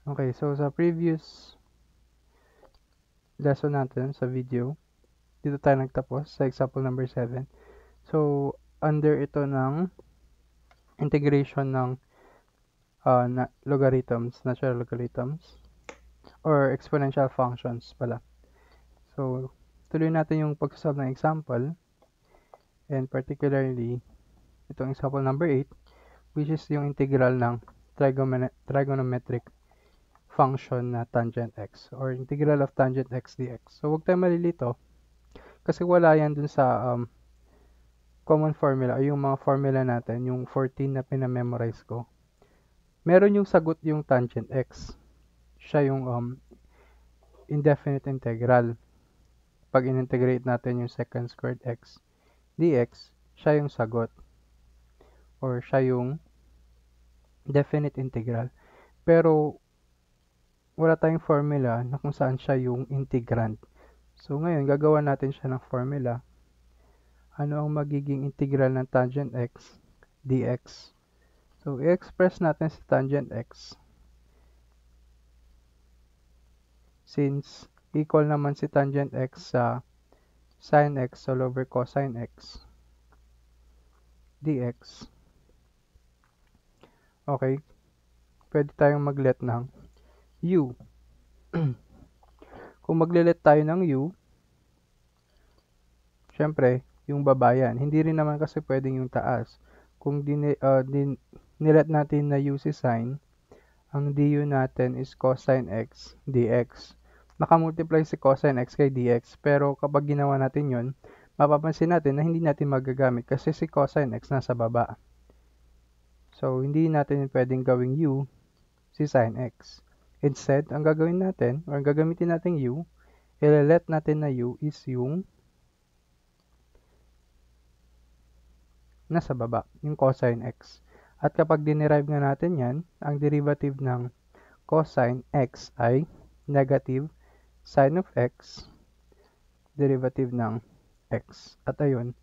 Okay, so sa previous lesson natin sa video, dito tayo nagtapos sa example number 7. So, under ito ng integration ng logarithms, natural logarithms, or exponential functions pala. So, tuloy natin yung pagsasolve ng example, and particularly, itong example number 8, which is yung integral ng trigonometric function na tangent x, or integral of tangent x dx. So, huwag tayo malilito, kasi wala yan dun sa common formula, o yung mga formula natin, yung 14 na pinamemorize ko. Meron yung sagot yung tangent x. Siya yung indefinite integral. Pag in-integrate natin yung secant squared x dx, siya yung sagot. Or siya yung definite integral. Pero, wala tayong formula na kung saan siya yung integrand. So, ngayon, gagawa natin siya ng formula. Ano ang magiging integral ng tangent x dx? So, i-express natin si tangent x. Since equal naman si tangent x sa sin x all over cosine x dx. Okay, pwede tayong mag-let ng u. Kung magle-let tayo ng u, syempre, yung baba yan. Hindi rin naman kasi pwedeng yung taas. Kung nilet natin na u si sin, ang du natin is cosine x dx. Nakamultiply si cosine x kay dx, pero kapag ginawa natin yon, mapapansin natin na hindi natin magagamit kasi si cosine x nasa baba. So, hindi natin pwedeng gawing u si sin x. Instead, ang gagawin natin, or ang gagamitin natin u, i-let natin na u is yung nasa baba, yung cosine x. At kapag dinerive nga natin yan, ang derivative ng cosine x ay negative sin of x, derivative ng x. At ayun,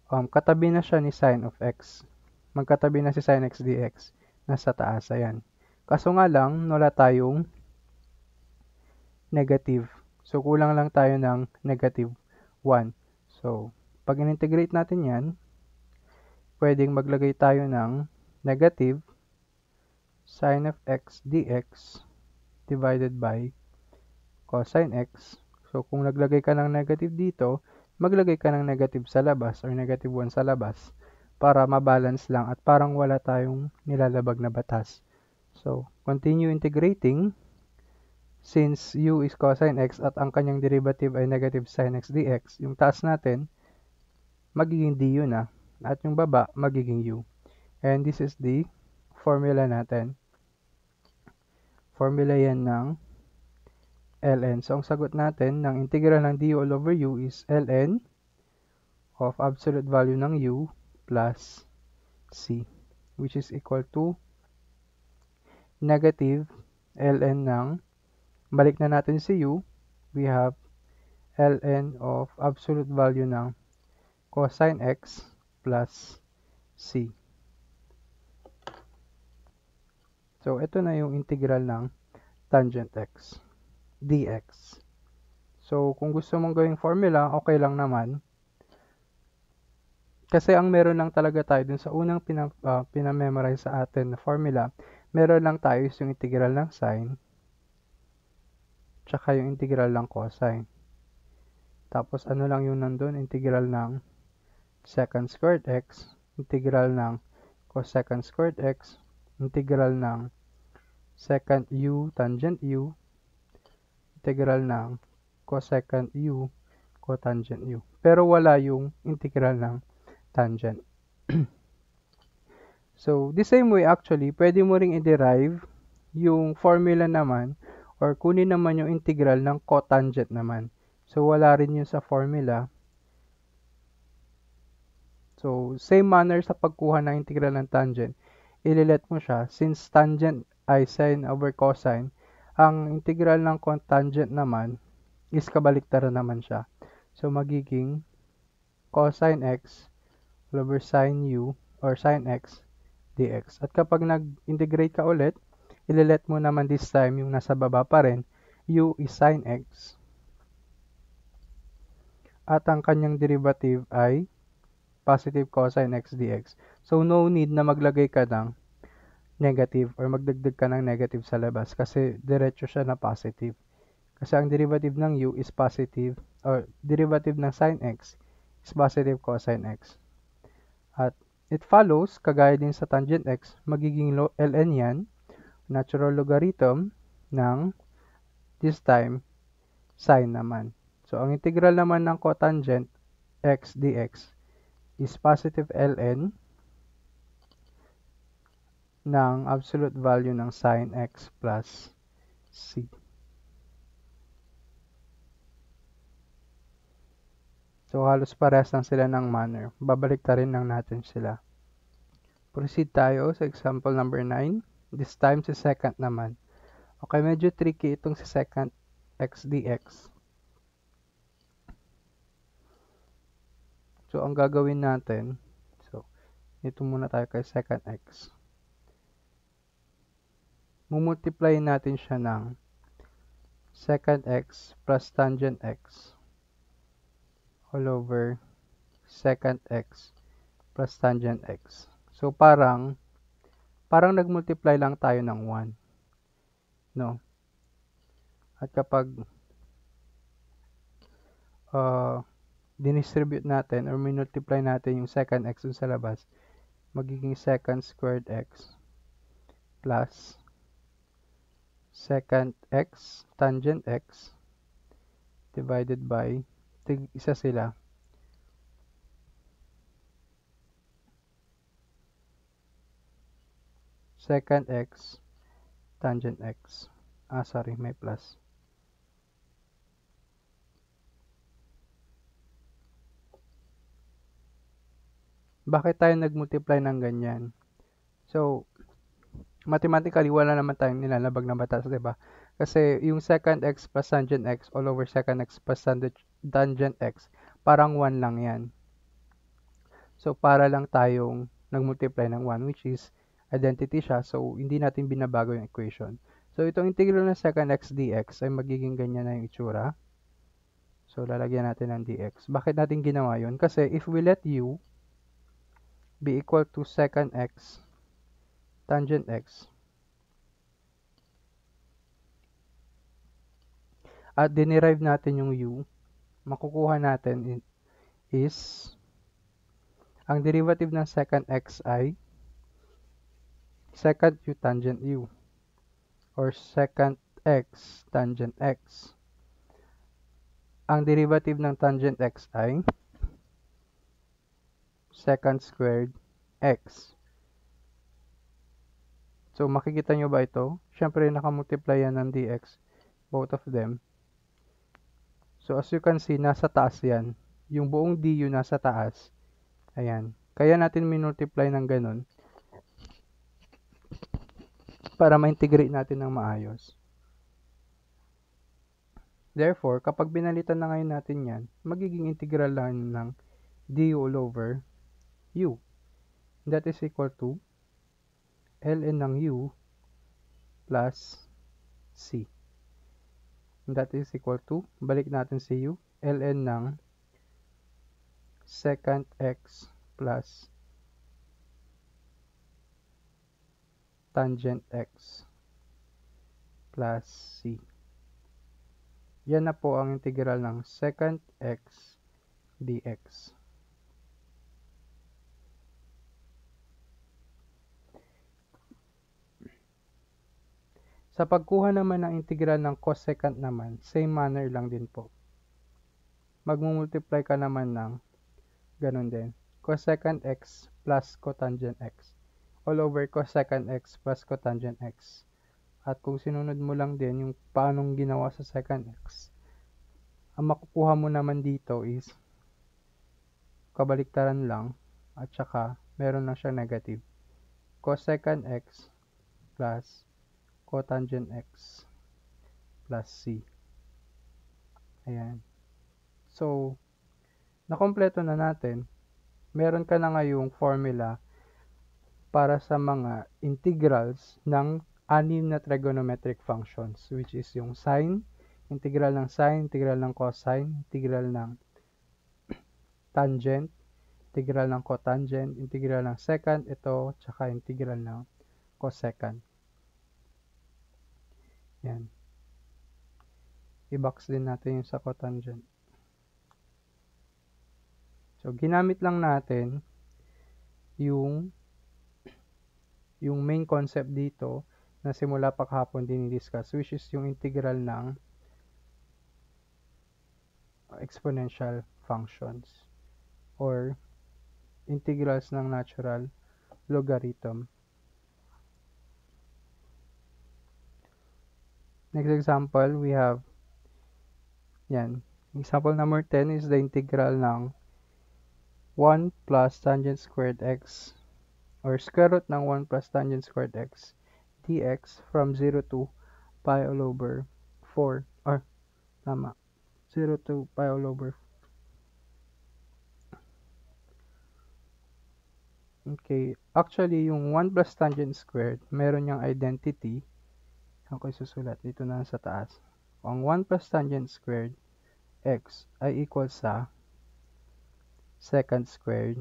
katabi na siya ni sin of x. Magkatabi na si sin x dx. Nasa taas, ayan. Kaso nga lang, wala tayong negative. So, kulang lang tayo ng negative 1. So, pag in-integrate natin yan, pwedeng maglagay tayo ng negative sin of x dx divided by cosine x. So, kung naglagay ka ng negative dito, maglagay ka ng negative sa labas or negative 1 sa labas para mabalance lang at parang wala tayong nilalabag na batas. So, continue integrating since u is cosine x at ang kanyang derivative ay negative sin x dx. Yung taas natin, magiging du na at yung baba, magiging u. And this is the formula natin. Formula yan ng ln. So, ang sagot natin ng integral ng du all over u is ln of absolute value ng u plus c, which is equal to negative ln ng, balik na natin si u, we have ln of absolute value ng cosine x plus c. So, ito na yung integral ng tangent x dx. So, kung gusto mong gawing formula, okay lang naman. Kasi ang meron lang talaga tayo dun sa unang pinamemorize sa atin na formula, meron lang tayo is yung integral ng sine, tsaka yung integral ng cosine. Tapos, ano lang yung nandun? Integral ng secant squared x, integral ng cosecant squared x, integral ng secant u tangent u, integral ng cosecant u cotangent u. Pero wala yung integral ng tangent. So, the same way actually, pwede mo ring i-derive yung formula naman or kunin naman yung integral ng cotangent naman. So, wala rin yun sa formula. So, same manner sa pagkuha ng integral ng tangent, ililet mo siya. Since tangent ay sine over cosine, ang integral ng cotangent naman is kabaliktaran naman siya. So, magiging cosine x over sine u or sine x dx. At kapag nag-integrate ka ulit, Ililet mo naman this time yung nasa baba pa rin, u is sin x. At ang kanyang derivative ay positive cosine x dx. So, no need na maglagay ka ng negative or magdagdag ka ng negative sa labas kasi diretso siya na positive. Kasi ang derivative ng u is positive or derivative ng sin x is positive cosine x. At it follows, kagaya din sa tangent x, magiging ln yan, natural logarithm ng this time sin naman. So, ang integral naman ng cotangent x dx is positive ln ng absolute value ng sin x plus c. So, halos parehas lang sila ng manner. Babalik ta rin lang natin sila. Proceed tayo sa example number 9. This time, si second naman. Okay, medyo tricky itong si second x dx. So, ang gagawin natin, so, ito muna tayo kay second x. Mumultiply natin siya ng second x plus tangent x all over second x plus tangent x. So, parang nag-multiply lang tayo ng 1. No? At kapag dinistribute natin or minultiply natin yung second x dun sa labas, magiging second squared x plus second x tangent x divided by isa sila second x tangent x. Sorry, may plus. Bakit tayo nag-multiply ng ganyan? So, mathematically, wala naman tayong nilalabag na batas, diba? Kasi yung second x plus tangent x all over second x plus tangent x, parang 1 lang yan. So, para lang tayong nag-multiply ng 1, which is identity siya. So, hindi natin binabago yung equation. So, itong integral ng second x dx ay magiging ganyan na yung itsura. So, lalagyan natin ng dx. Bakit natin ginawa yun? Kasi if we let u be equal to second x tangent x at dinerive natin yung u, makukuha natin is ang derivative ng second x ay second u tangent u or second x tangent x. Ang derivative ng tangent x ay second squared x. So, makikita nyo ba ito? Siyempre, nakamultiply yan ng dx, both of them. So, as you can see, nasa taas yan. Yung buong du nasa taas. Ayan. Kaya natin minultiply ng ganun para ma-integrate natin ng maayos. Therefore, kapag binalitan na ngayon natin yan, magiging integral lang ng du all over u. That is equal to ln ng u plus c. That is equal to, balik natin si u, ln ng second x plus tangent x plus c. Yan na po ang integral ng second x dx. Sa pagkuha naman ng integral ng cosecant naman, same manner lang din po. Magmumultiply ka naman ng ganun din. Cosecant x plus cotangent x all over cosecant x plus cotangent x. At kung sinunod mo lang din yung paanong ginawa sa secant x, ang makukuha mo naman dito is kabaliktaran lang at saka meron na siya negative. Cosecant x plus cotangent x plus c. Ayan. So, nakompleto na natin. Meron ka na ngayong formula para sa mga integrals ng anim na trigonometric functions, which is yung sine, integral ng sine, integral ng cosine, integral ng tangent, integral ng cotangent, integral ng secant, ito, tsaka integral ng cosecant. Yan. I-box din natin yung sa cotangent. So, ginamit lang natin yung main concept dito na simula pa kahapon dinidiscuss, which is yung integral ng exponential functions or integrals ng natural logarithm. Next example, we have yan. Example number 10 is the integral ng 1 plus tangent squared x or square root ng 1 plus tangent squared x dx from 0 to pi all over 4 or tama 0 to pi all over. Okay, actually yung 1 plus tangent squared meron niyang identity. Ako isusulat dito na sa taas. Ang 1 plus tangent squared x ay equal sa secant squared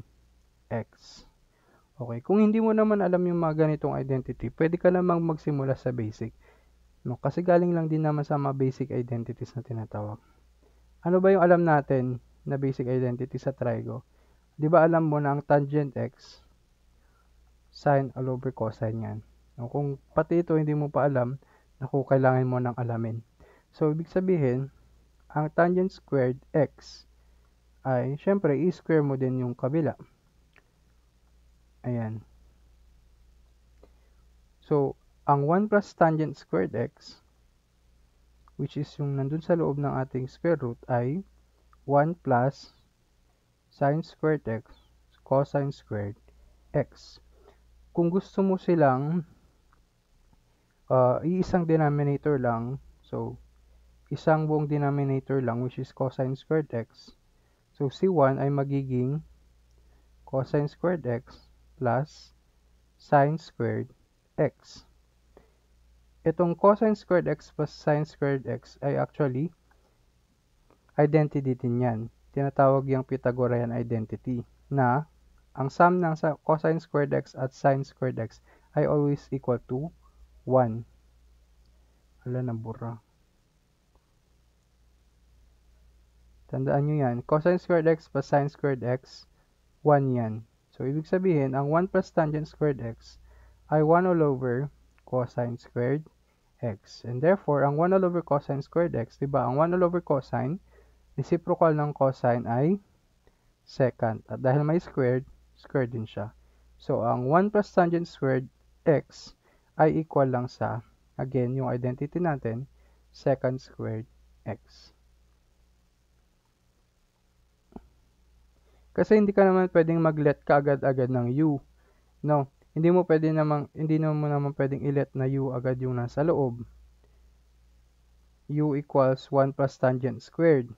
x. Okay, kung hindi mo naman alam yung mga ganitong identity, pwede ka namang magsimula sa basic. No, kasi galing lang din naman sa mga basic identities na tinatawag. Ano ba yung alam natin na basic identity sa trigo? Di ba alam mo na ang tangent x, sine all over cosine yan. No, kung pati ito hindi mo pa alam, naku, kailangan mo nang alamin. So, ibig sabihin, ang tangent squared x ay, syempre, i-square mo din yung kabila. Ayan. So, ang 1 plus tangent squared x, which is yung nandun sa loob ng ating square root, ay 1 plus sine squared x cosine squared x. Kung gusto mo silang iisang denominator lang, so, isang buong denominator lang, which is cosine squared x, so, si 1 ay magiging cosine squared x plus sine squared x. Itong cosine squared x plus sine squared x ay actually identity din yan. Tinatawag yung Pythagorean identity na ang sum ng cosine squared x at sine squared x ay always equal to 1. Hala, nabura. Tandaan nyo yan. Cosine squared x plus sine squared x, 1 yan. So, ibig sabihin, ang 1 plus tangent squared x ay 1 all over cosine squared x. And therefore, ang 1 all over cosine squared x, diba, ang 1 all over cosine, reciprocal ng cosine ay secant. At dahil may squared, squared din siya. So, ang 1 plus tangent squared x ay equal lang sa, again, yung identity natin, secant squared x. Kasi hindi ka naman pwedeng mag-let ka agad-agad ng u. No, hindi mo naman pwedeng i-let na u agad yung nasa loob. U equals 1 plus tangent squared.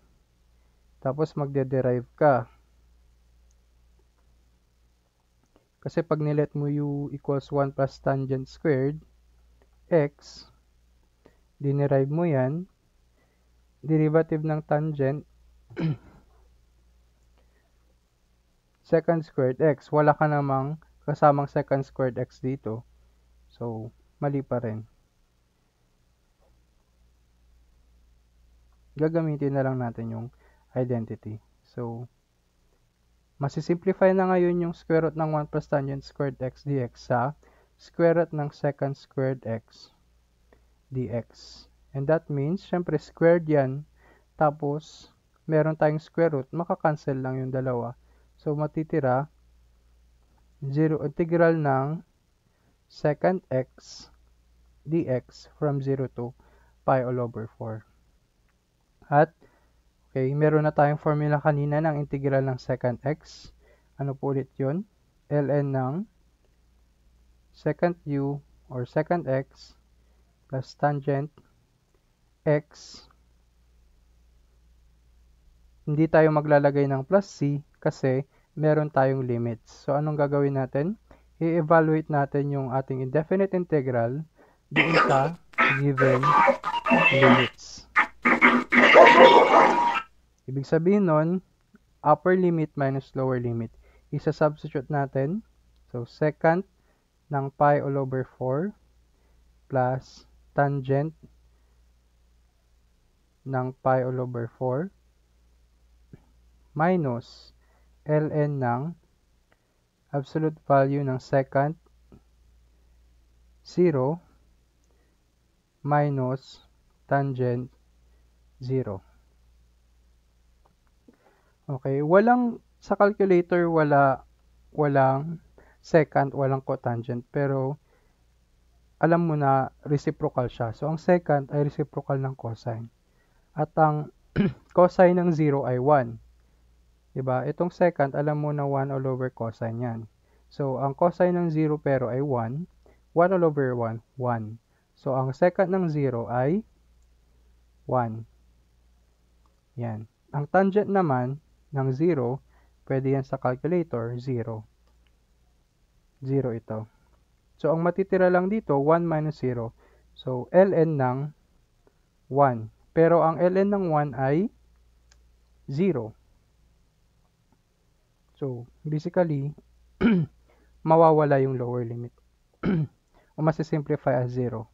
Tapos magde-derive ka. Kasi pag nilet mo u equals 1 plus tangent squared x, dinerive mo yan, derivative ng tangent secant squared x. Wala ka namang kasamang secant squared x dito. So, mali pa rin. Gagamitin na lang natin yung identity. So, masisimplify na ngayon yung square root ng 1 plus tangent squared x dx sa square root ng secant squared x dx. And that means, syempre, squared yan. Tapos, meron tayong square root. Makakancel lang yung dalawa. So, matitira, 0 integral ng secant x dx from 0 to pi all over 4. At, okay, meron na tayong formula kanina ng integral ng secant x. Ano po ulit yun? ln ng secant u or secant x plus tangent x. Hindi tayo maglalagay ng plus c kasi meron tayong limits. So, anong gagawin natin? I-evaluate natin yung ating indefinite integral doon sa given limits. Ibig sabihin nun, upper limit minus lower limit. Isa-substitute natin. So, secant ng pi all over 4 plus tangent ng pi all over 4 minus ln ng absolute value ng secant 0 minus tangent 0. Okay, sa calculator walang secant, walang cotangent, pero alam mo na reciprocal siya. So ang secant ay reciprocal ng cosine. At ang cosine ng 0 ay 1. Diba? Itong secant, alam mo na 1 all over cosine yan. So ang cosine ng 0 pero ay 1. 1 all over 1, 1. So ang secant ng 0 ay 1. Yan. Ang tangent naman ng 0, pwede yan sa calculator, 0. 0 ito. So, ang matitira lang dito, 1 minus 0. So, ln ng 1. Pero ang ln ng 1 ay 0. So, basically, mawawala yung lower limit. O masisimplify as 0.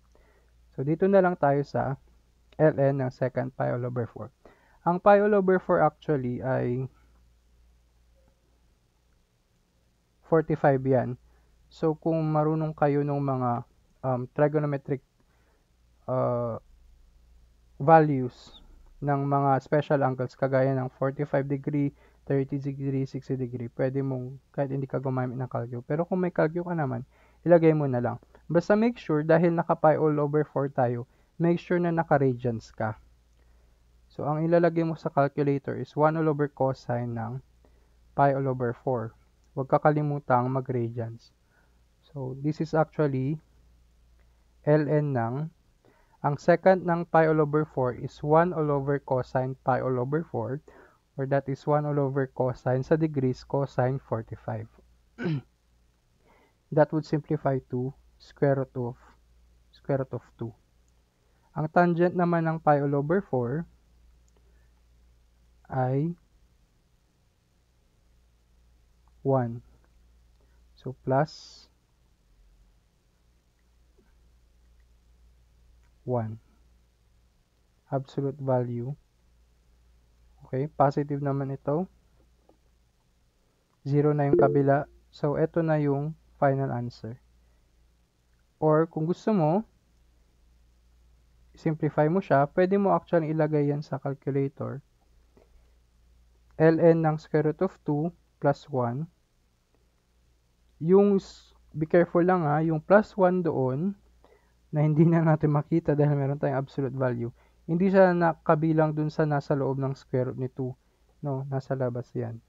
So, dito na lang tayo sa ln ng secant pi all over 4. Ang pi all over 4 actually ay 45 yan. So, kung marunong kayo ng mga trigonometric values ng mga special angles, kagaya ng 45 degree, 30 degree, 60 degree, pwede mong, kahit hindi ka gumamit ng calculus. Pero kung may calculus ka naman, ilagay mo na lang. Basta make sure, dahil naka-pi all over 4 tayo, make sure na naka-radians ka. So, ang ilalagay mo sa calculator is 1 all over cosine ng pi all over 4. Huwag kakalimutang mag-radians. So, this is actually ln ng, ang secant ng pi all over 4 is 1 all over cosine pi all over 4, or that is 1 all over cosine sa degrees cosine 45. That would simplify to square root of 2. Ang tangent naman ng pi all over 4 ay 1. So, plus 1. Absolute value. Okay, positive naman ito. 0 na yung kabila. So, ito na yung final answer. Or, kung gusto mo, simplify mo siya, pwede mo actually ilagay yan sa calculator. ln ng square root of 2 plus 1. Yung, be careful lang ha, yung plus 1 doon, na hindi na natin makita dahil meron tayong absolute value, hindi siya nakabilang dun sa nasa loob ng square root ni 2. No, nasa labas yan.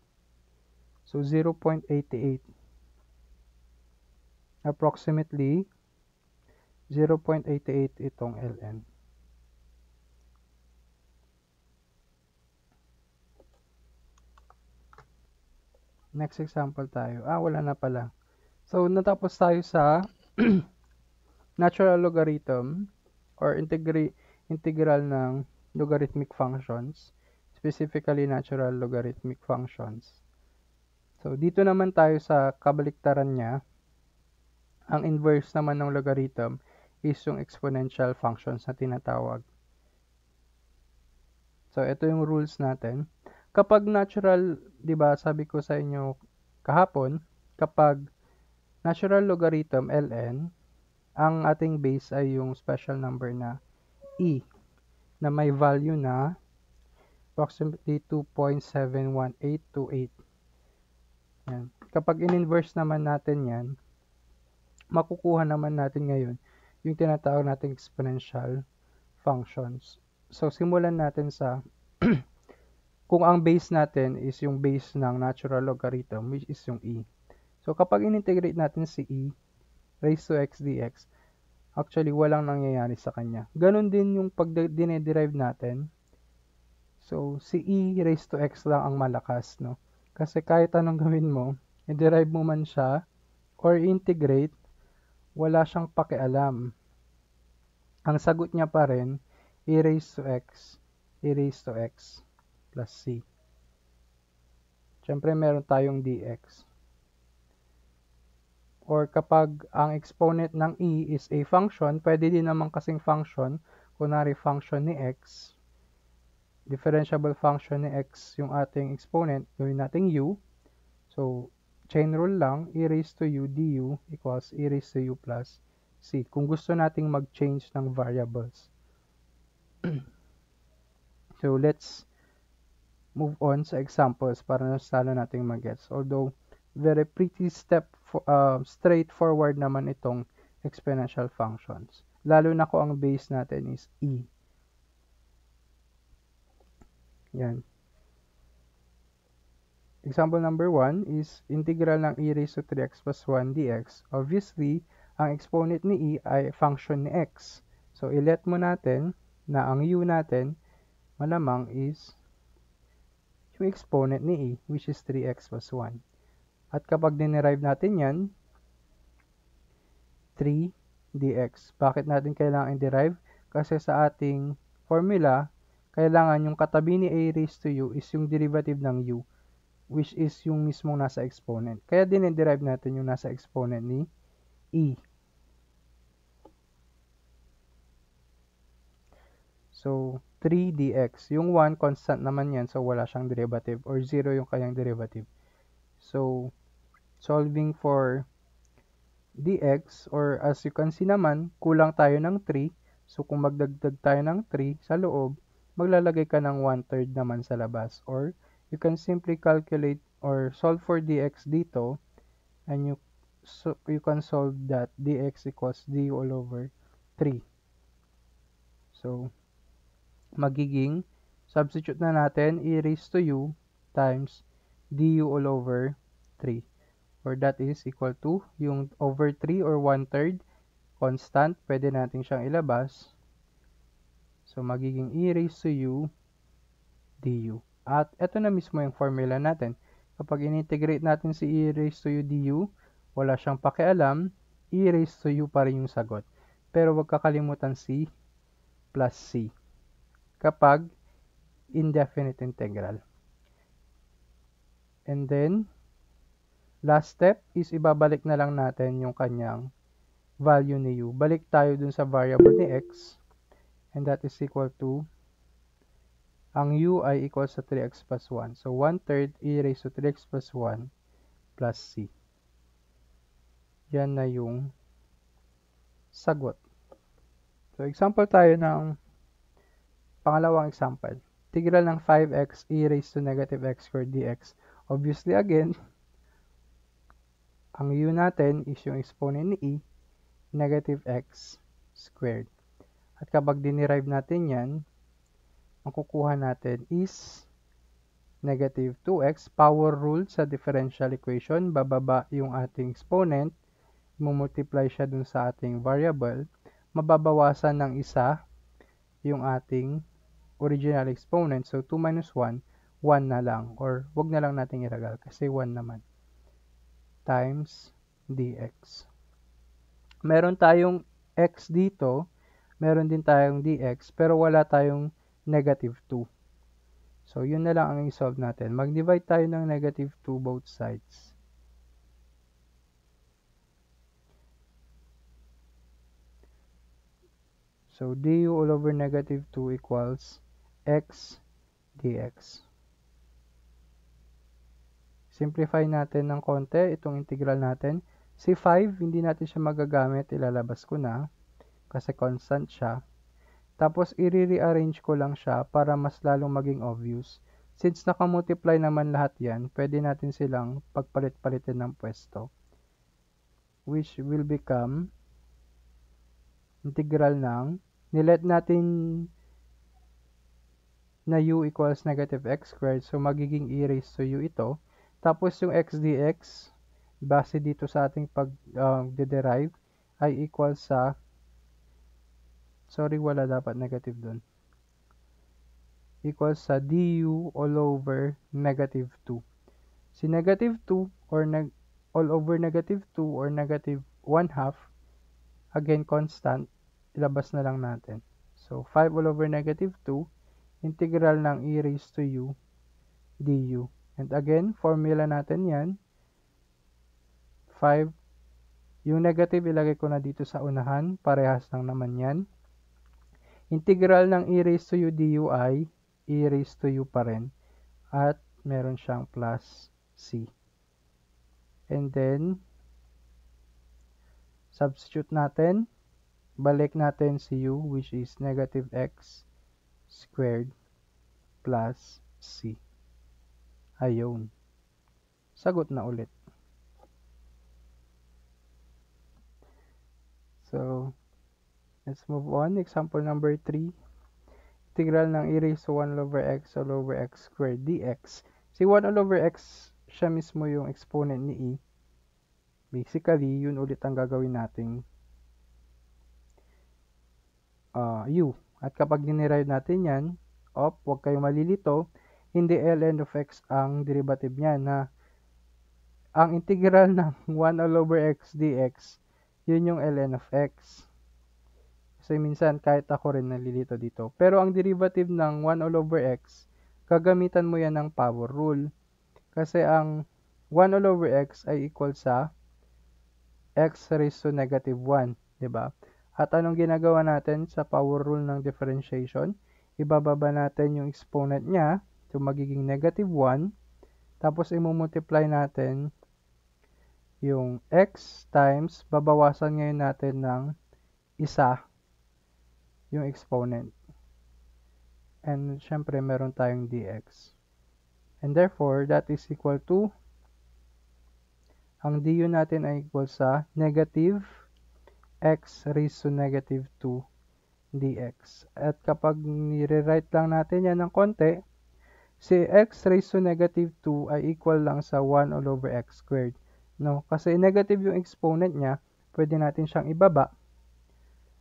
So, 0.88. Approximately, 0.88 itong ln. Next example tayo. Wala na pala. So, natapos tayo sa natural logarithm or integral ng logarithmic functions, specifically natural logarithmic functions. So, dito naman tayo sa kabaliktaran niya. Ang inverse naman ng logarithm is yung exponential functions na tinatawag. So, ito yung rules natin. Kapag natural, di ba, sabi ko sa inyo kahapon, kapag natural logarithm ln, ang ating base ay yung special number na e, na may value na approximately 2.71828. Yan. Kapag in-inverse naman natin yan, makukuha naman natin ngayon yung tinatawag nating exponential functions. So, simulan natin sa kung ang base natin is yung base ng natural logarithm, which is yung e. So, kapag in-integrate natin si e raised to x dx, actually, walang nangyayari sa kanya. Ganon din yung pag dinederive natin. So, si e raised to x lang ang malakas, no? Kasi kahit anong gawin mo, i-derive mo man siya, or integrate, wala siyang pakialam. ang sagot niya pa rin, e raised to x plus c. Siyempre, meron tayong dx. Or kapag ang exponent ng e is a function, pwede din naman kasing function, kunwari function ni x, differentiable function ni x yung ating exponent, gawin nating u. So, chain rule lang, e raised to u du equals e raised to u plus c. Kung gusto nating mag-change ng variables. So, let's move on sa examples para mas lalo nating mag-gets. Although, very pretty straightforward naman itong exponential functions. Lalo na kung ang base natin is e. Yan. Example number 1 is integral ng e raised to 3x plus 1 dx. Obviously, ang exponent ni e ay function ni x. So, i-let mo natin na ang u natin malamang is yung exponent ni e, which is 3x plus 1. At kapag dinerive natin yan, 3 dx. Bakit natin kailangan i-derive? Kasi sa ating formula, kailangan yung katabi ni a raised to u is yung derivative ng u, which is yung mismong nasa exponent. Kaya din-derive natin yung nasa exponent ni e. So, 3 dx. Yung 1, constant naman yan, so wala siyang derivative, or 0 yung kanyang derivative. So, solving for dx, or as you can see naman, kulang tayo ng 3. So, kung magdagdag tayo ng 3 sa loob, maglalagay ka ng 1/3 naman sa labas. Or, you can simply calculate or solve for dx dito, and you can solve that dx equals du all over 3. So, magiging, substitute na natin, e raised to u times du all over 3. Or that is equal to, yung over 3 or 1/3, constant, pwede natin siyang ilabas. So, magiging e raised to u du. At ito na mismo yung formula natin. Kapag in-integrate natin si e raised to u du, wala siyang pakialam, e raised to u pa rin yung sagot. Pero wag kakalimutan si plus c kapag indefinite integral. And then, last step is ibabalik na lang natin yung kanyang value ni u. Balik tayo dun sa variable ni x, and that is equal to, ang u ay equal sa 3x plus 1. So, 1/3 e raised to 3x plus 1 plus c. Yan na yung sagot. So, example tayo ng pangalawang example. Integral ng 5x e raised to negative x squared dx. Obviously, again, ang u natin is yung exponent ni e, negative x squared. At kapag dinerive natin yan, ang kukuha natin is negative 2x. Power rule sa differential equation, bababa yung ating exponent, multiply siya dun sa ating variable, mababawasan ng isa yung ating original exponent. So, 2 minus 1, 1 na lang. Or, wag na lang natin iragal kasi 1 naman. Times dx. Meron tayong x dito, meron din tayong dx, pero wala tayong negative 2. So, yun na lang ang i-solve natin. Mag-divide tayo ng negative 2 both sides. So, du all over negative 2 equals x dx. Simplify natin ng konti itong integral natin. Si 5, hindi natin siya magagamit. Ilalabas ko na kasi constant siya. Tapos, i-rearrange ko lang siya para mas lalong maging obvious. Since nakamultiply naman lahat yan, pwede natin silang pagpalit-palitin ng pwesto. Which will become integral ng, nilet natin na u equals negative x squared. So, magiging e raised to u ito. Tapos, yung x dx, base dito sa ating pag-derive, ay equal sa, sorry, wala dapat negative dun. Equals sa du all over negative 2. Si negative 2 or all over negative 2 or negative 1/2, again constant, ilabas na lang natin. So, 5 all over negative 2, integral ng e raised to u du. And again, formula natin yan, 5. Yung negative, ilagay ko na dito sa unahan. Parehas lang naman yan. Integral ng e raised to u du ay e raised to u pa rin. At meron siyang plus c. And then, substitute natin. Balik natin si u, which is negative x squared plus c. Ayun. Sagot na ulit. So, let's move on. Example number 3. Integral ng e raised to 1 over x all over x squared dx. Si 1 all over x, siya mismo yung exponent ni e. Basically, yun ulit ang gagawin nating u. At kapag dinerive natin yan, huwag kayong malilito, hindi ln of x ang derivative niya na ang integral ng 1 all over x dx, yun yung ln of x. Kasi minsan kahit ako rin nalilito dito. Pero ang derivative ng 1 all over x, gagamitan mo yan ng power rule. Kasi ang 1 all over x ay equal sa x raised to negative 1. Diba? At anong ginagawa natin sa power rule ng differentiation? Ibababa natin yung exponent niya. So, magiging negative 1. Tapos, i-multiply natin yung x times, babawasan ngayon natin ng isa yung exponent. And, syempre, meron tayong dx. And therefore, that is equal to, ang du natin ay equal sa negative x raised to negative 2 dx. At kapag nire-write lang natin yan ng konti, si x raised to negative 2 ay equal lang sa 1 all over x squared. No? Kasi negative yung exponent niya, pwede natin siyang ibaba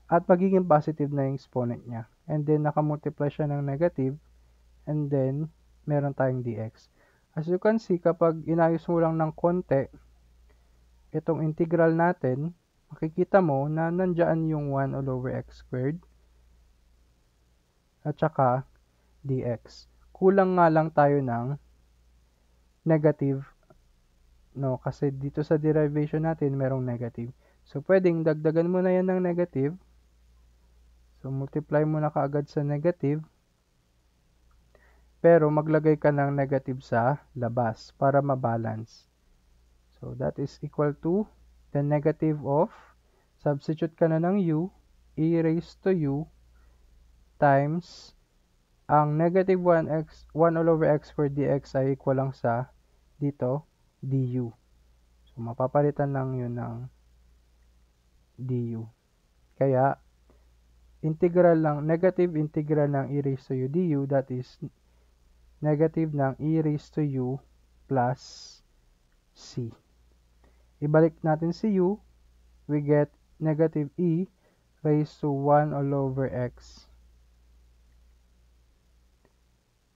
at magiging positive na yung exponent niya. And then, nakamultiply siya ng negative and then, meron tayong dx. As you can see, kapag inayos mo lang ng konti, itong integral natin, makikita mo na nandyan yung 1 all over x squared at saka dx. Kulang nga lang tayo ng negative, no? Kasi dito sa derivation natin, merong negative. So, pwedeng dagdagan mo na yan ng negative. So, multiply mo na kaagad sa negative. Pero, maglagay ka ng negative sa labas para mabalance. So, that is equal to the negative of, substitute ka na ng u, e raised to u, times, ang negative 1 all over x squared dx ay equal lang sa, dito, du. So, mapapalitan lang yun ng du. Kaya, negative integral ng e raised to u du, that is, negative ng e raised to u plus c. Ibalik natin si u, we get negative e raised to 1 all over x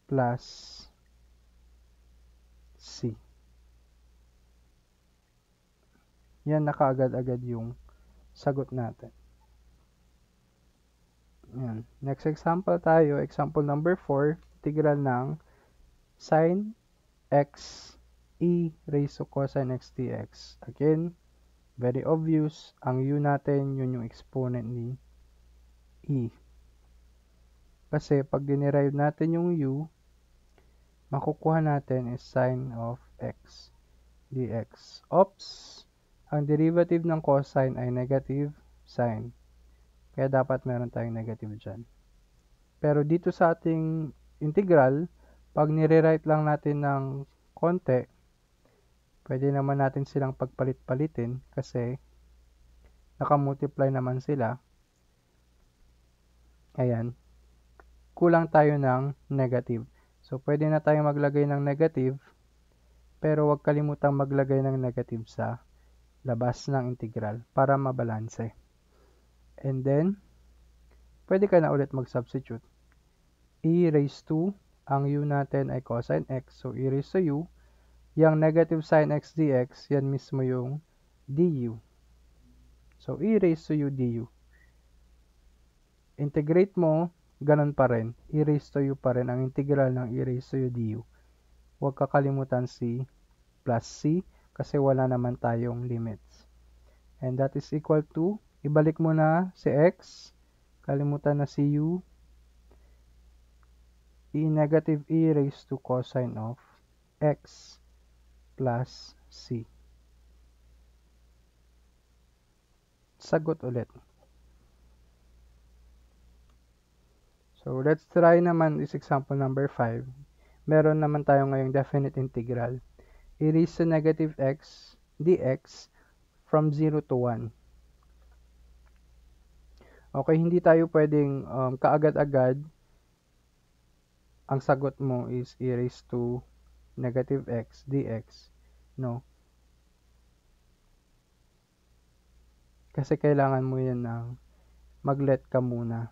plus c. Yan, nakaagad-agad yung sagot natin. Yan. Next example tayo, example number 4, integral ng sin x e raised to cosine x dx. Again, very obvious, ang u natin, yun yung exponent ni e. Kasi pag dinerive natin yung u, makukuha natin is sin of x dx. Oops! Ang derivative ng cosine ay negative sine. Kaya dapat meron tayong negative dyan. Pero dito sa ating integral, pag nire-write lang natin ng konti, pwede naman natin silang pagpalit-palitin kasi nakamultiply naman sila. Ayan. Kulang tayo ng negative. So, pwede na tayong maglagay ng negative, pero huwag kalimutang maglagay ng negative sa labas ng integral para mabalanse. And then, pwede ka na ulit mag-substitute. E raised to, ang u natin ay cosine x, so e raised to u. Yung negative sin x dx, yan mismo yung du. So, e raised to u du. integrate mo, ganun pa rin. E raised to u pa rin ang integral ng e raised to u du. Huwag kakalimutan si plus c kasi wala naman tayong limits. And that is equal to, ibalik mo na si x, kalimutan na si u, negative e raised to cosine of x plus c. Sagot ulit. So, let's try naman this example number 5. Meron naman tayo ngayong definite integral. E raised to negative x dx from 0 to 1. Okay, hindi tayo pwedeng kaagad-agad ang sagot mo is e raised to negative x dx. No? Kasi kailangan mo yan ng mag-let ka muna.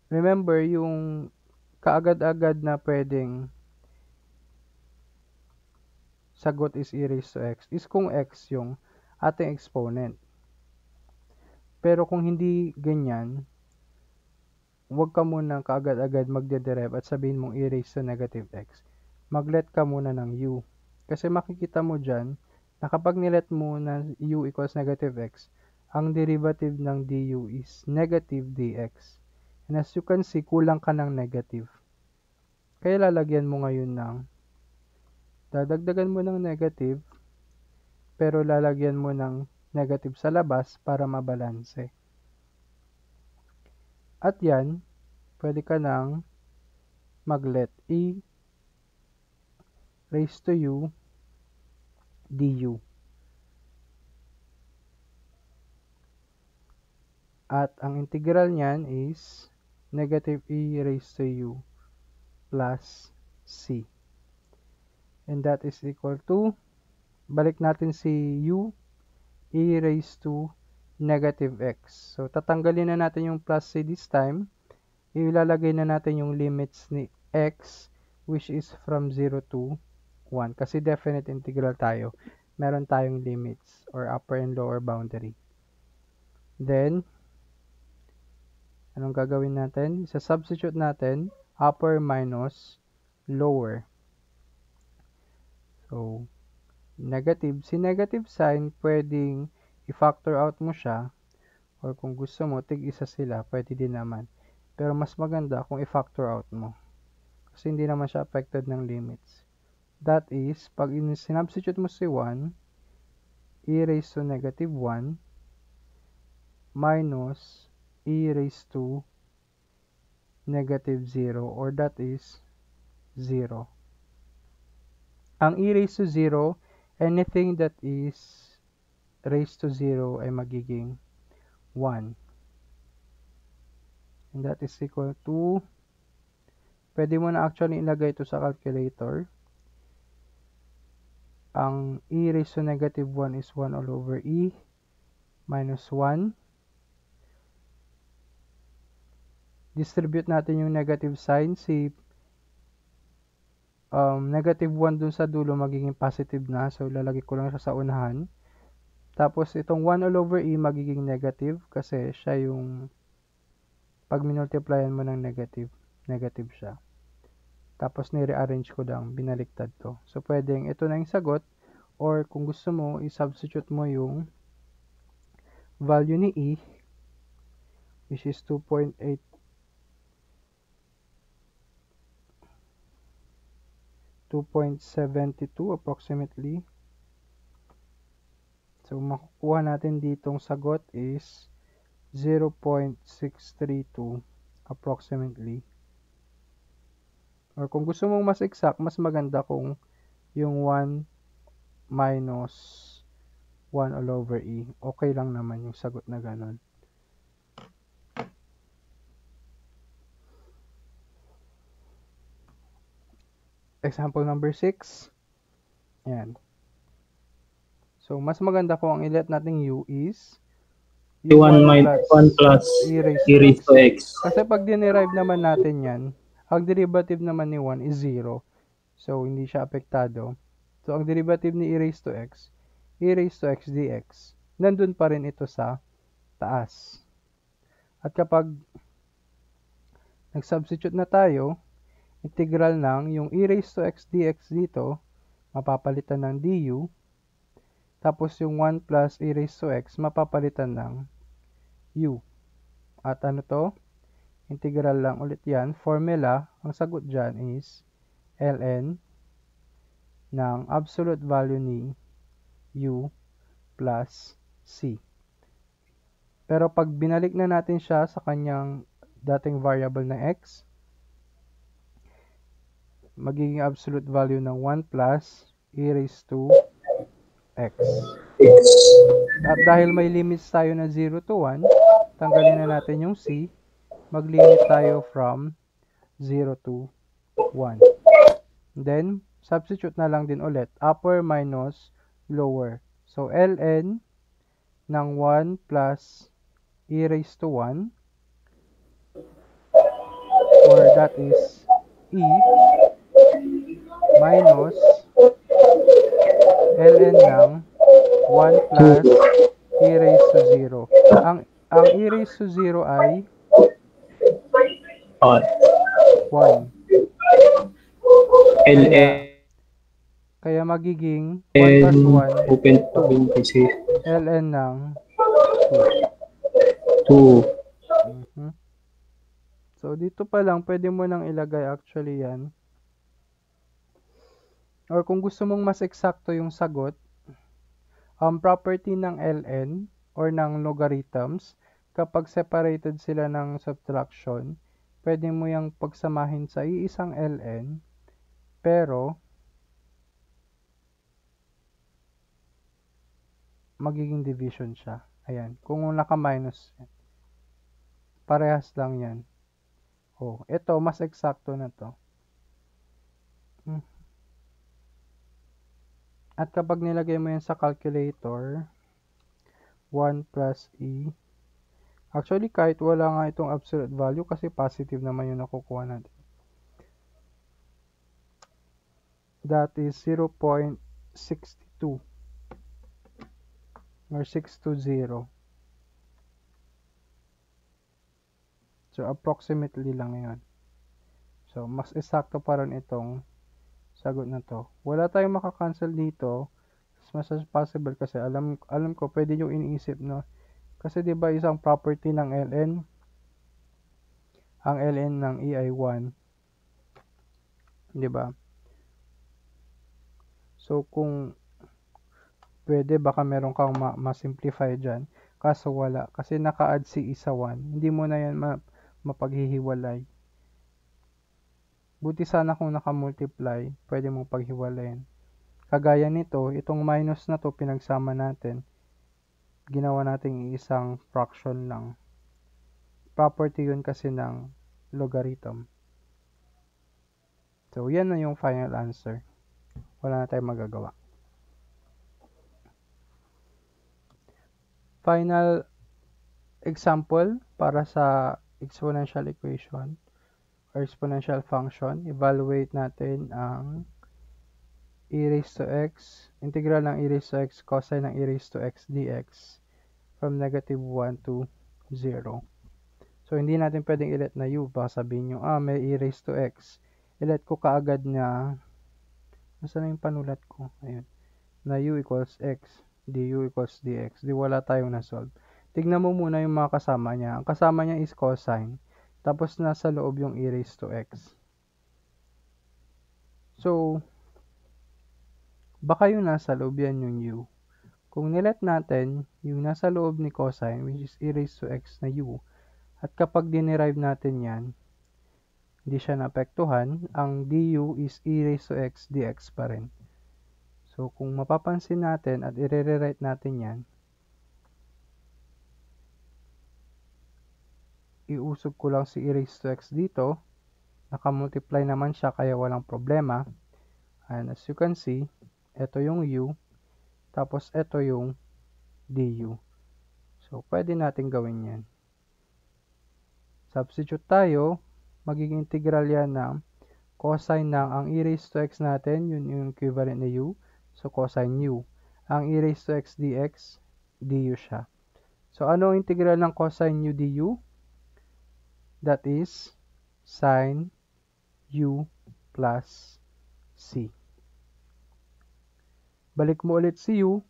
Remember, yung kaagad-agad na pwedeng sagot is e raised to x is kung x yung ating exponent. Pero kung hindi ganyan, huwag ka muna kaagad-agad magde-derive at sabihin mong e raised to negative x. Mag-let ka muna ng u. Kasi makikita mo dyan na kapag nilet mo na u equals negative x, ang derivative ng du is negative dx. And as you can see, kulang ka ng negative. Kaya lalagyan mo ngayon ng, dadagdagan mo ng negative, pero lalagyan mo ng negative sa labas para mabalanse. At yan, pwede ka nang mag-let e raised to u du. At ang integral niyan is negative e raised to u plus c. And that is equal to, balik natin si u, e raised to negative x. So, tatanggalin na natin yung plus c this time. Ilalagay na natin yung limits ni x, which is from 0 to 1. Kasi definite integral tayo. Meron tayong limits or upper and lower boundary. Then, anong gagawin natin? Substitute natin upper minus lower. So, negative. Si negative sign, pwedeng i-factor out mo siya. Or kung gusto mo, tig-isa sila, pwede din naman. Pero mas maganda kung i-factor out mo. Kasi hindi naman siya affected ng limits. That is, pag sinubstitute mo si 1, e raised to negative 1 minus e raised to negative 0, or that is 0. Ang e raised to 0, anything that is raised to 0 ay magiging 1. And that is equal to, pwede mo na actually ilagay ito sa calculator. Ang e raised to negative 1 is 1 all over e minus 1. Distribute natin yung negative sign. Si negative 1 dun sa dulo magiging positive na. So, lalagay ko lang siya sa unahan. Tapos, itong 1 all over e magiging negative kasi siya yung pag minultiplyan mo ng negative, negative siya. Tapos, ni-rearrange ko lang, binaliktad ko. So, pwedeng ito na yung sagot, or kung gusto mo, i-substitute mo yung value ni e, which is 2.8, 2.72 approximately. So, makukuha natin ditong sagot is 0.632 approximately. Or kung gusto mong mas exact, mas maganda kung yung 1 minus 1 all over e. Okay lang naman yung sagot na ganon. Example number 6. Ayan. So, mas maganda kung ang i-let nating u is U1 minus 1 plus e raised to x. Kasi pag dinerive naman natin yan, ang derivative naman ni 1 is 0. So, hindi siya apektado. So, ang derivative ni e raised to x dx. Nandun pa rin ito sa taas. At kapag nag-substitute na tayo, integral ng yung e raised to x dx dito, mapapalitan ng du, tapos yung 1 plus e raised to x, mapapalitan ng u. At ano to? Integral lang ulit yan. Formula, ang sagot dyan is ln ng absolute value ni u plus c. Pero pag binalik na natin siya sa kanyang dating variable na x, magiging absolute value ng 1 plus e raised to x. At dahil may limits tayo na 0 to 1, tanggalin na natin yung c, mag-limit tayo from 0 to 1. Then, substitute na lang din ulit, upper minus lower. So, ln ng 1 plus e raised to 1, or that is e, minus ln ng 1 plus e raised to 0. Ang e raised to 0 ay 1. Kaya magiging 1 plus 1, open parenthesis, ln ng 2. So, dito pa lang, pwede mo nang ilagay actually yan. Or kung gusto mong mas eksakto yung sagot, ang property ng ln or ng logarithms, kapag separated sila ng subtraction, pwede mo yung pagsamahin sa iisang ln, pero magiging division siya. Ayan, kung naka-minus, parehas lang yan. Oh, ito, mas eksakto na to. At kapag nilagay mo yan sa calculator, 1 plus e, actually kahit wala nga itong absolute value kasi positive naman yung nakukuha natin. That is 0.62 or 620. So, approximately lang yun. So, mas eksakto pa rin itong sagot na to. Wala tayong makakancel dito as much as possible kasi alam ko pwede nyo iniisip, no? Kasi 'di ba isang property ng ln, ang ln ng e ay 1, 'di ba? So kung pwede, baka meron kang ma-simplify dyan, kaso wala kasi naka-add si isa 1, hindi mo na yan mapaghihiwalay. Buti sana kung naka-multiply, pwede mong paghiwalayin. Kagaya nito, itong minus na to pinagsama natin, ginawa nating isang fraction lang. Property yun kasi ng logarithm. So, yan na yung final answer. Wala na tayong magagawa. Final example para sa exponential equation or exponential function. Evaluate natin ang e raised to x, integral ng e raised to x cosine ng e raised to x dx from negative 1 to 0. So, hindi natin pwedeng ilet na u. Baka sabihin nyo, may e raised to x. Ilet ko kaagad na, nasa na yung panulat ko? Ayun. Na u equals x, du equals dx. Di wala tayong na-solve. Tignan mo muna yung mga kasama niya. Ang kasama niya is cosine. Tapos nasa loob yung e raised to x. So, baka yung nasa loob yan yung u. Kung nilet natin, yung nasa loob ni cosine, which is e raised to x na u, at kapag dinerive natin yan, hindi siya naapektuhan, ang du is e raised to x dx pa rin. So, kung mapapansin natin at i-rewrite natin yan, iusog ko lang si e raised to x dito, naka-multiply naman siya kaya walang problema. And as you can see, ito yung u, tapos ito yung du. So, pwede natin gawin yan. Substitute tayo, magiging integral yan ng cosine ng ang e raised to x natin, yun yung equivalent na u. So, cosine u. Ang e raised to x dx, du siya. So, ano ang integral ng cosine u du? That is sine u plus c. Balik mo ulit si u.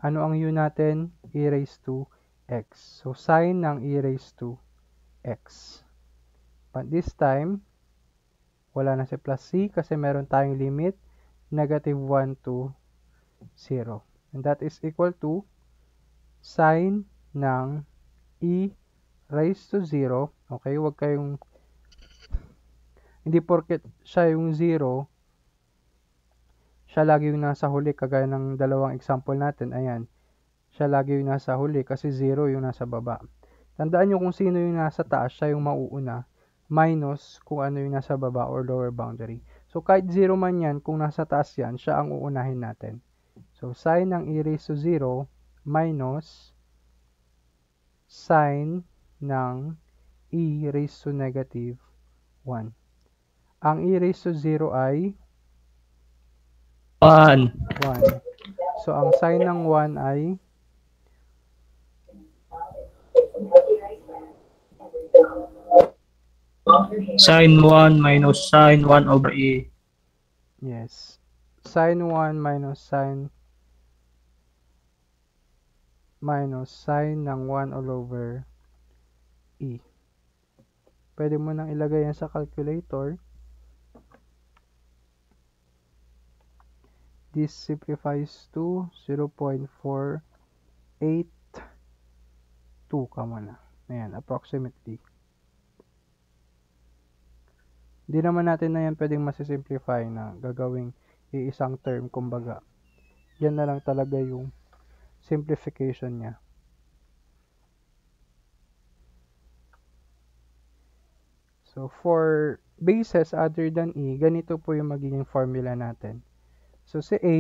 Ano ang u natin? E raised to x. So, sine ng e raised to x. But this time, wala na si plus c kasi meron tayong limit negative 1 to 0. And that is equal to sine ng e raised to 0. Okay, huwag kayong, hindi porket siya yung 0, siya lagi yung nasa huli, kagaya ng dalawang example natin. Ayan, siya lagi yung nasa huli kasi 0 yung nasa baba. Tandaan nyo kung sino yung nasa taas, siya yung mauuna, minus kung ano yung nasa baba or lower boundary. So, kahit 0 man yan, kung nasa taas yan, siya ang uunahin natin. So, sine ng e raised to 0 minus sine ng e raised to negative 1. Ang e raised to 0 ay 1. 1. So, ang sine ng 1 ay Sine 1 minus sine 1 over e. yes. Sine 1 minus sine ng 1 all over e. Pwede mo nang ilagay yan sa calculator. This simplifies to 0.482 ka muna. Ayan, approximately. Hindi naman natin na yan pwedeng masisimplify na gagawing iisang term, kumbaga. Yan na lang talaga yung simplification niya. So, for bases other than e, ganito po yung magiging formula natin. So, si A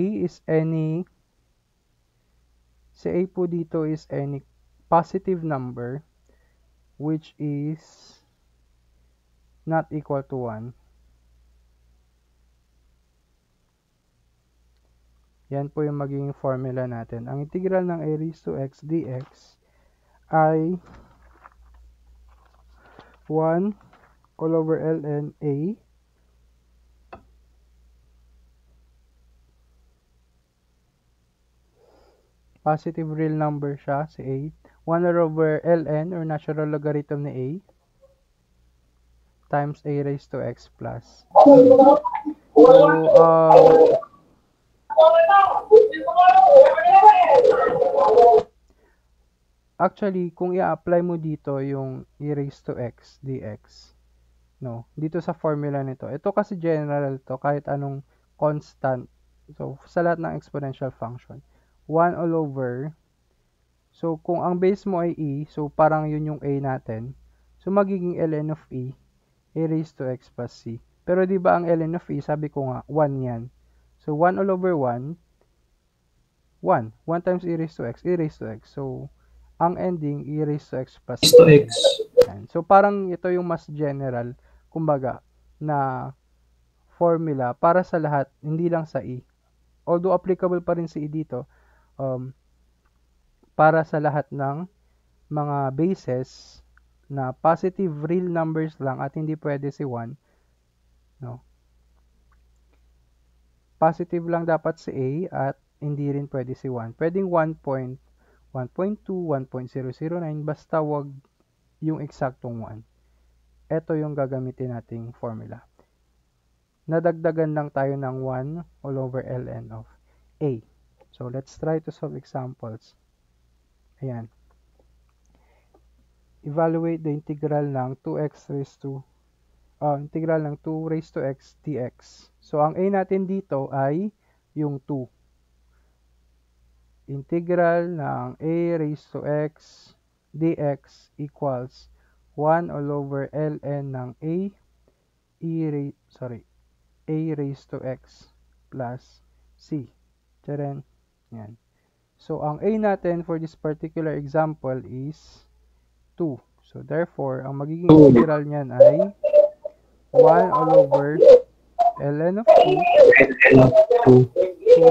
po dito is any positive number which is not equal to 1. Yan po yung magiging formula natin. Ang integral ng a raised to x dx ay 1 all over ln a positive real number siya, si a. 1 over ln or natural logarithm ni a times a raised to x plus. So, actually, kung i-apply mo dito yung e raised to x dx, no, dito sa formula nito, ito kasi general to, kahit anong constant. So, sa lahat ng exponential function, 1 all over, so kung ang base mo ay e, so parang yun yung a natin, so magiging ln of e, a raised to x plus c. Pero di ba ang ln of e, sabi ko nga, 1 yan. So, 1 all over 1, 1 times e raised to x, e raised to x. So, ang ending, e raised to x plus c. To x. So, parang ito yung mas general, kumbaga, na formula para sa lahat, hindi lang sa e. Although applicable pa rin si e dito, para sa lahat ng mga bases na positive real numbers lang at hindi pwede si 1, no? Positive lang dapat si a at hindi rin pwede si 1. Pwedeng 1.2, 1.009, basta wag yung eksaktong 1. Ito yung gagamitin nating formula. Nadagdagan lang tayo ng 1 all over ln of a. So, let's try to solve examples. Ayan. Evaluate the integral ng 2x raised to integral ng 2 raised to x dx. So, ang a natin dito ay yung 2. Integral ng a raised to x dx equals 1 all over ln ng a raised to x plus c. Tiyaren. Yan. So, ang a natin for this particular example is 2. So, therefore, ang magiging integral niyan ay 1 all over ln of 2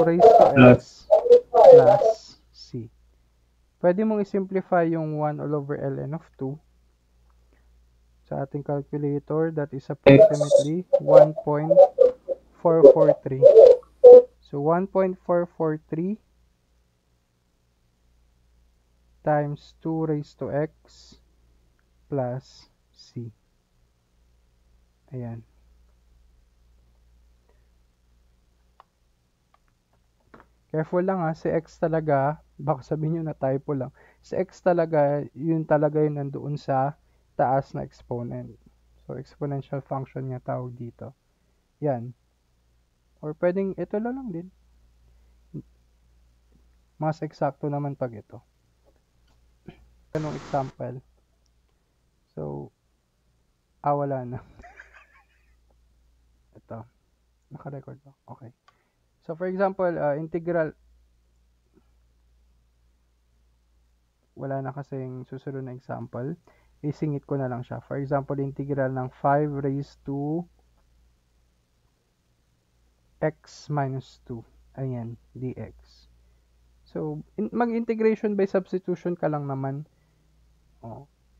raised to x plus c. Pwede mong i-simplify yung 1 all over ln of 2 sa ating calculator. That is approximately 1.443. So 1.443 times 2 raised to x plus c. Ayan. Careful lang ha, si x talaga, baka sabihin nyo na typo lang. Si x talaga, yun talaga yun nandoon sa taas na exponent. So, exponential function nga tawag dito. Yan. Or pwedeng ito lang din. Mas eksakto naman pag ito. Anong example? So, wala na. Ito. Naka-record ba? Okay. So, for example, integral, wala na kasing susunod na example. Isingit ko na lang siya. For example, integral ng 5 raised to x minus 2. Ayan, dx. So, mag-integration by substitution ka lang naman.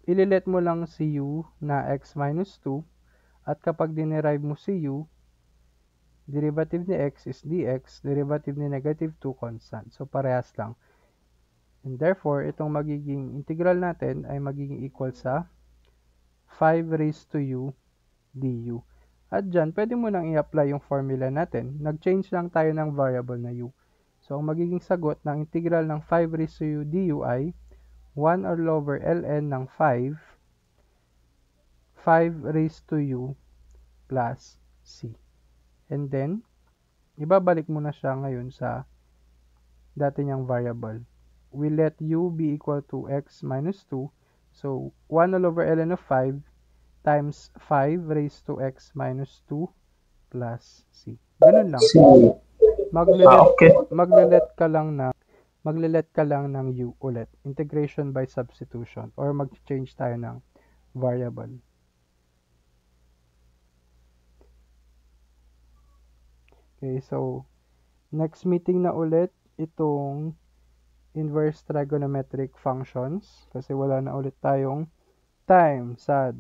Ililet mo lang si u na x minus 2. At kapag dinerive mo si u, derivative ni x is dx, derivative ni negative 2 constant. So, parehas lang. And therefore, itong magiging integral natin ay magiging equal sa 5 raised to u du. At dyan, pwede mo nang i-apply yung formula natin. Nag-change lang tayo ng variable na u. So, ang magiging sagot ng integral ng 5 raised to u du ay 1 all over ln ng 5 raised to u plus c. And then, ibabalik mo na siya ngayon sa dati niyang variable. We let u be equal to x minus 2. So, 1 all over ln of 5 times 5 raised to x minus 2 plus c. Ganun lang. Maglelet ka lang ng u ulit. Integration by substitution. Or mag-change tayo ng variable. Okay, so, next meeting na ulit itong inverse trigonometric functions kasi wala na ulit tayong time. Sad.